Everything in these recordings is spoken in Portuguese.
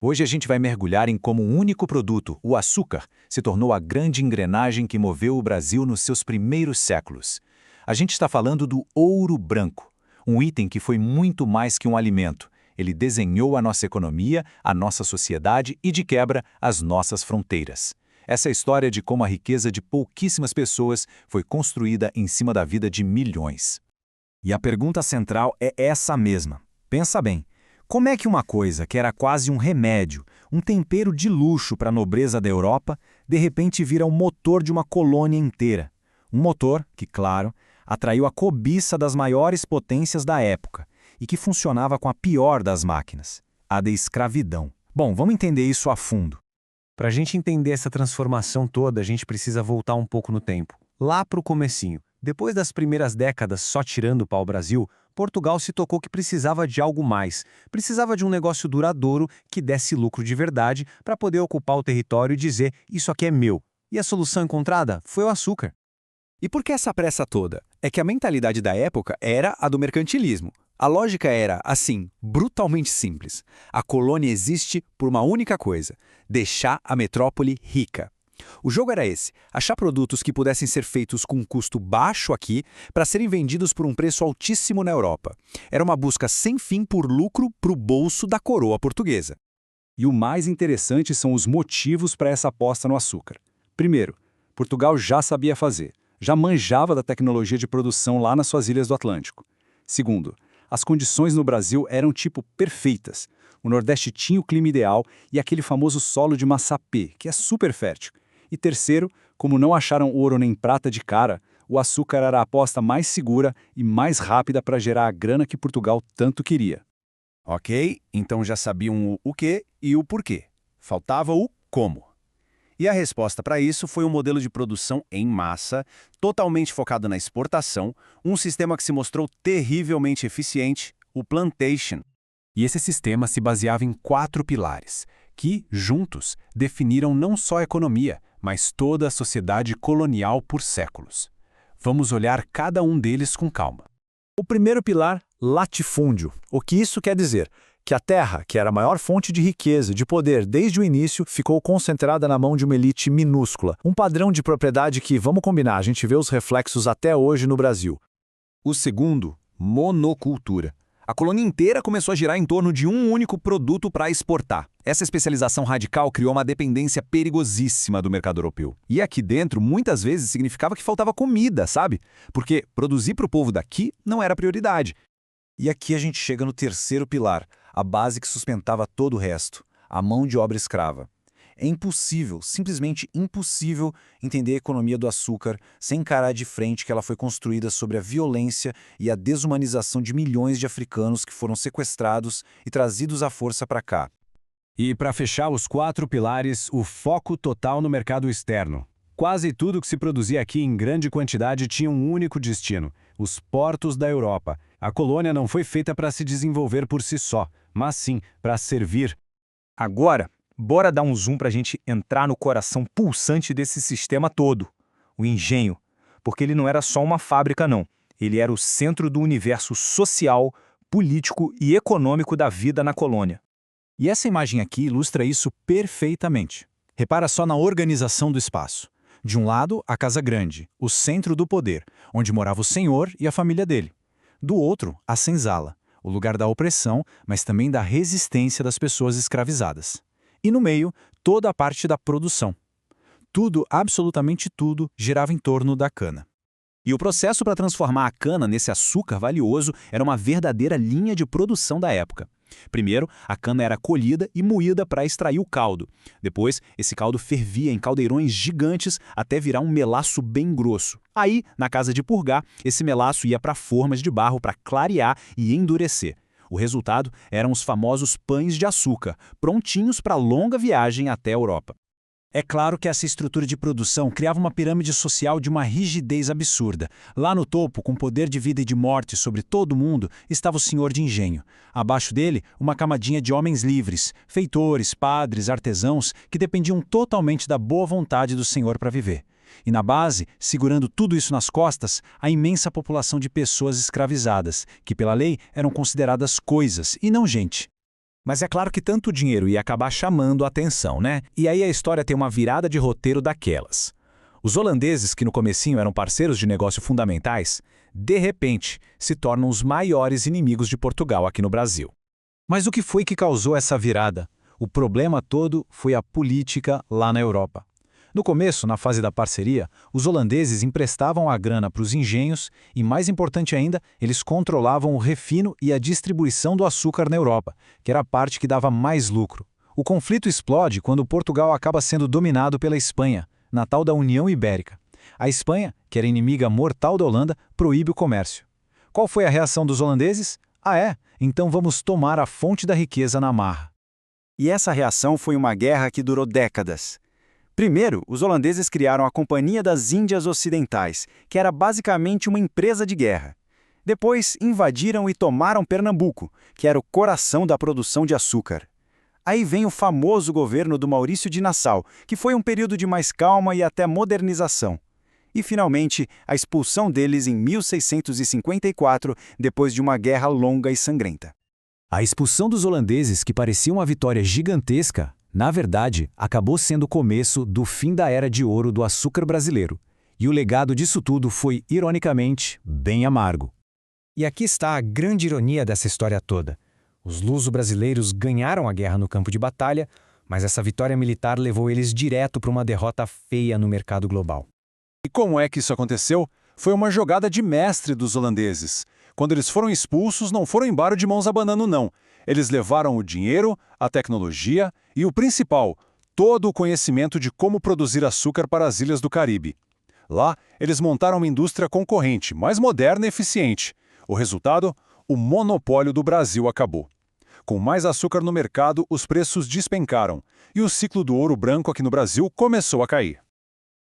Hoje a gente vai mergulhar em como um único produto, o açúcar, se tornou a grande engrenagem que moveu o Brasil nos seus primeiros séculos. A gente está falando do ouro branco, um item que foi muito mais que um alimento. Ele desenhou a nossa economia, a nossa sociedade e, de quebra, as nossas fronteiras. Essa é a história de como a riqueza de pouquíssimas pessoas foi construída em cima da vida de milhões. E a pergunta central é essa mesma. Pensa bem, como é que uma coisa que era quase um remédio, um tempero de luxo para a nobreza da Europa, de repente vira o motor de uma colônia inteira? Um motor que, claro, atraiu a cobiça das maiores potências da época e que funcionava com a pior das máquinas, a da escravidão. Bom, vamos entender isso a fundo. Para a gente entender essa transformação toda, a gente precisa voltar um pouco no tempo, lá para o comecinho. Depois das primeiras décadas só tirando o pau-brasil, Portugal se tocou que precisava de algo mais. Precisava de um negócio duradouro que desse lucro de verdade para poder ocupar o território e dizer isso aqui é meu. E a solução encontrada foi o açúcar. E por que essa pressa toda? É que a mentalidade da época era a do mercantilismo. A lógica era, assim, brutalmente simples. A colônia existe por uma única coisa: deixar a metrópole rica. O jogo era esse: achar produtos que pudessem ser feitos com um custo baixo aqui para serem vendidos por um preço altíssimo na Europa. Era uma busca sem fim por lucro para o bolso da coroa portuguesa. E o mais interessante são os motivos para essa aposta no açúcar. Primeiro, Portugal já sabia fazer, já manjava da tecnologia de produção lá nas suas ilhas do Atlântico. Segundo, as condições no Brasil eram tipo perfeitas. O Nordeste tinha o clima ideal e aquele famoso solo de Massapê, que é super fértil. E terceiro, como não acharam ouro nem prata de cara, o açúcar era a aposta mais segura e mais rápida para gerar a grana que Portugal tanto queria. Ok, então já sabiam o quê e o porquê. Faltava o como. E a resposta para isso foi um modelo de produção em massa, totalmente focado na exportação, um sistema que se mostrou terrivelmente eficiente, o plantation. E esse sistema se baseava em 4 pilares, que, juntos, definiram não só a economia, mas toda a sociedade colonial por séculos. Vamos olhar cada um deles com calma. O primeiro pilar, latifúndio. O que isso quer dizer? Que a terra, que era a maior fonte de riqueza, de poder desde o início, ficou concentrada na mão de uma elite minúscula. Um padrão de propriedade que, vamos combinar, a gente vê os reflexos até hoje no Brasil. O segundo, monocultura. A colônia inteira começou a girar em torno de um único produto para exportar. Essa especialização radical criou uma dependência perigosíssima do mercado europeu. E aqui dentro, muitas vezes, significava que faltava comida, sabe? Porque produzir para o povo daqui não era prioridade. E aqui a gente chega no terceiro pilar, a base que sustentava todo o resto, a mão de obra escrava. É impossível, simplesmente impossível, entender a economia do açúcar sem encarar de frente que ela foi construída sobre a violência e a desumanização de milhões de africanos que foram sequestrados e trazidos à força para cá. E para fechar os 4 pilares, o foco total no mercado externo. Quase tudo que se produzia aqui em grande quantidade tinha um único destino: os portos da Europa. A colônia não foi feita para se desenvolver por si só, mas sim para servir. Agora, bora dar um zoom para a gente entrar no coração pulsante desse sistema todo, o engenho. Porque ele não era só uma fábrica, não. Ele era o centro do universo social, político e econômico da vida na colônia. E essa imagem aqui ilustra isso perfeitamente. Repara só na organização do espaço. De um lado, a Casa Grande, o centro do poder, onde morava o senhor e a família dele. Do outro, a senzala, o lugar da opressão, mas também da resistência das pessoas escravizadas. E no meio, toda a parte da produção. Tudo, absolutamente tudo, girava em torno da cana. E o processo para transformar a cana nesse açúcar valioso era uma verdadeira linha de produção da época. Primeiro, a cana era colhida e moída para extrair o caldo. Depois, esse caldo fervia em caldeirões gigantes até virar um melaço bem grosso. Aí, na casa de purgar, esse melaço ia para formas de barro para clarear e endurecer. O resultado eram os famosos pães de açúcar, prontinhos para a longa viagem até a Europa. É claro que essa estrutura de produção criava uma pirâmide social de uma rigidez absurda. Lá no topo, com poder de vida e de morte sobre todo mundo, estava o senhor de engenho. Abaixo dele, uma camadinha de homens livres, feitores, padres, artesãos, que dependiam totalmente da boa vontade do senhor para viver. E na base, segurando tudo isso nas costas, a imensa população de pessoas escravizadas, que pela lei eram consideradas coisas e não gente. Mas é claro que tanto dinheiro ia acabar chamando a atenção, né? E aí a história tem uma virada de roteiro daquelas. Os holandeses, que no comecinho eram parceiros de negócio fundamentais, de repente se tornam os maiores inimigos de Portugal aqui no Brasil. Mas o que foi que causou essa virada? O problema todo foi a política lá na Europa. No começo, na fase da parceria, os holandeses emprestavam a grana para os engenhos e, mais importante ainda, eles controlavam o refino e a distribuição do açúcar na Europa, que era a parte que dava mais lucro. O conflito explode quando Portugal acaba sendo dominado pela Espanha, na tal da União Ibérica. A Espanha, que era inimiga mortal da Holanda, proíbe o comércio. Qual foi a reação dos holandeses? Então vamos tomar a fonte da riqueza na marra. E essa reação foi uma guerra que durou décadas. Primeiro, os holandeses criaram a Companhia das Índias Ocidentais, que era basicamente uma empresa de guerra. Depois, invadiram e tomaram Pernambuco, que era o coração da produção de açúcar. Aí vem o famoso governo do Maurício de Nassau, que foi um período de mais calma e até modernização. E, finalmente, a expulsão deles em 1654, depois de uma guerra longa e sangrenta. A expulsão dos holandeses, que parecia uma vitória gigantesca, na verdade, acabou sendo o começo do fim da era de ouro do açúcar brasileiro. E o legado disso tudo foi, ironicamente, bem amargo. E aqui está a grande ironia dessa história toda. Os luso-brasileiros ganharam a guerra no campo de batalha, mas essa vitória militar levou eles direto para uma derrota feia no mercado global. E como é que isso aconteceu? Foi uma jogada de mestre dos holandeses. Quando eles foram expulsos, não foram embora de mãos abanando, não. Eles levaram o dinheiro, a tecnologia e o principal, todo o conhecimento de como produzir açúcar para as ilhas do Caribe. Lá, eles montaram uma indústria concorrente, mais moderna e eficiente. O resultado? O monopólio do Brasil acabou. Com mais açúcar no mercado, os preços despencaram e o ciclo do ouro branco aqui no Brasil começou a cair.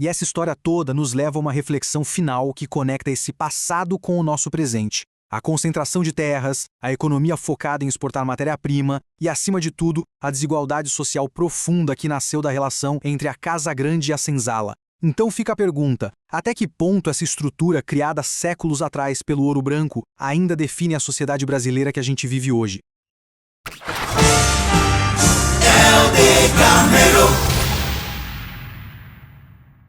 E essa história toda nos leva a uma reflexão final que conecta esse passado com o nosso presente. A concentração de terras, a economia focada em exportar matéria-prima e, acima de tudo, a desigualdade social profunda que nasceu da relação entre a Casa Grande e a Senzala. Então fica a pergunta, até que ponto essa estrutura criada séculos atrás pelo ouro branco ainda define a sociedade brasileira que a gente vive hoje? El de Carneiro.